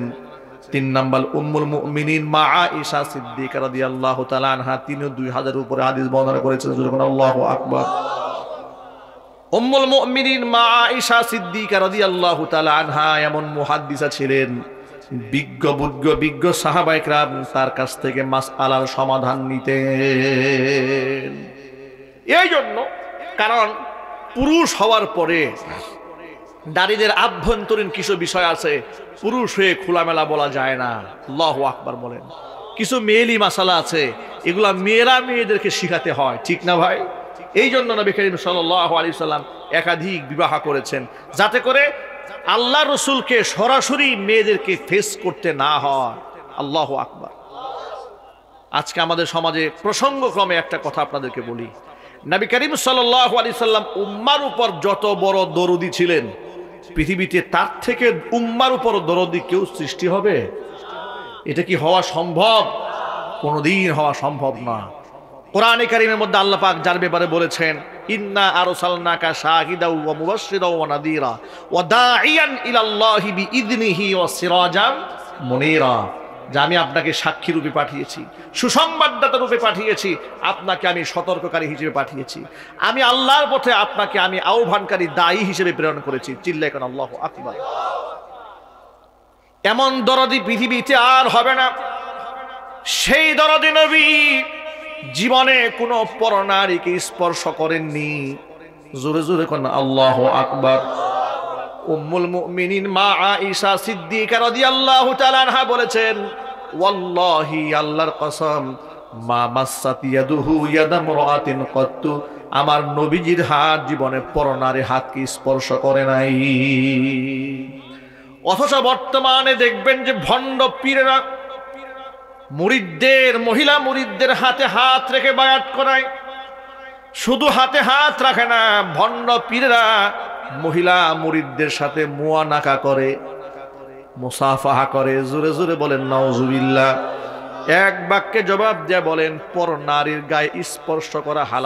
তিন নাম্বার উম্মুল মুমিনিন মা আয়েশা সিদ্দিকা রাদিয়াল্লাহু তাআলা আনহা, তিনি 2000 উপরে হাদিস বর্ণনা করেছেন। আল্লাহু আকবার। উম্মুল মুমিনিন মা আয়েশা সিদ্দিকা রাদিয়াল্লাহু তাআলা আনহা এমন মুহাদ্দিসা ছিলেন, বিজ্ঞ সাহাবায়ে কেরাম তার কাছ থেকে মাসআলার সমাধান নিতেন। এই জন্য, কারণ পুরুষ হওয়ার পরে নারীদের আভ্যন্তরীণ কিছু বিষয় আছে, পুরুষ হয়ে খোলামেলা বলা যায় না। আল্লাহু আকবার বলেন। কিছু মেয়েলি মাসালা আছে, এগুলা মেয়েরা মেয়েদেরকে শিখাতে হয়, ঠিক না ভাই? এই জন্য নবী করিম সাল্লাল্লাহু আলাইহি সাল্লাম একাধিক বিবাহ করেছেন, যাতে করে আল্লাহ রসুলকে সরাসরি মেয়েদেরকে ফেস করতে না হয়। আল্লাহু আকবার। আজকে আমাদের সমাজে প্রসঙ্গক্রমে একটা কথা আপনাদেরকে বলি, নবী করিম সাল্লাল্লাহু আলাইহি সাল্লাম উম্মার উপর যত বড় দরদি ছিলেন, পৃথিবীতে তার থেকে উম্মার উপর দরদি কেউ সৃষ্টি হবে? এটা কি হওয়া সম্ভব? কোনোদিন হওয়া সম্ভব না। কোরআনে কারীমের মধ্যে আল্লাহ পাক যার ব্যাপারে বলেছেন, ইন্না আরসালনাকা শাহিদাও ওয়া মুবাশশিরাও ওয়া নাযীরা ওয়া দাঈয়ান ইলাল্লাহি বিইযনিহি ওয়া সিরাজাম মুনীরা, যে আমি আপনাকে সাক্ষী রূপে পাঠিয়েছি, সুসংবাদদাতা রূপে পাঠিয়েছি, আপনাকে আমি সতর্ককারী হিসেবে পাঠিয়েছি, আমি আল্লাহর পথে আপনাকে আমি আহ্বানকারী দায়ী হিসেবে প্রেরণ করেছি। চিল্লায় কোন আল্লাহু আকবার। এমন দরদি পৃথিবীতে আর হবে না। সেই দরদি নবী জীবনে কোনো পরনারীকে স্পর্শ করেননি। জোরে জোরে কোন আল্লাহু আকবার। উম্মুল মুমিনিন মা আয়েশা সিদ্দিকা রাদিয়াল্লাহু তাআলা আনহা বলেছেন, ওয়াল্লাহি, আল্লাহর কসম, মা মাসাত ইয়াদুহু ইয়াদা মুরাতিন কত্তু, আমার নবীজির হাত জীবনে পরনারী হাতকে স্পর্শ করে নাই। অথচ বর্তমানে দেখবেন যে ভণ্ড পীরেরা মুরিদদের, মহিলা মুরিদদের হাতে হাত রেখে বায়াত করায়। শুধু হাতে হাত রাখে না, ভণ্ড পীরেরা মহিলা মুরিদদের সাথে মুয়ানাকা করে, মুসাফাহা করে। জোরে জোরে বলেন নাউজুবিল্লাহ। এক বাক্যে জবাব দিয়ে বলেন, পর নারীর গায়ে স্পর্শ করা হালাল।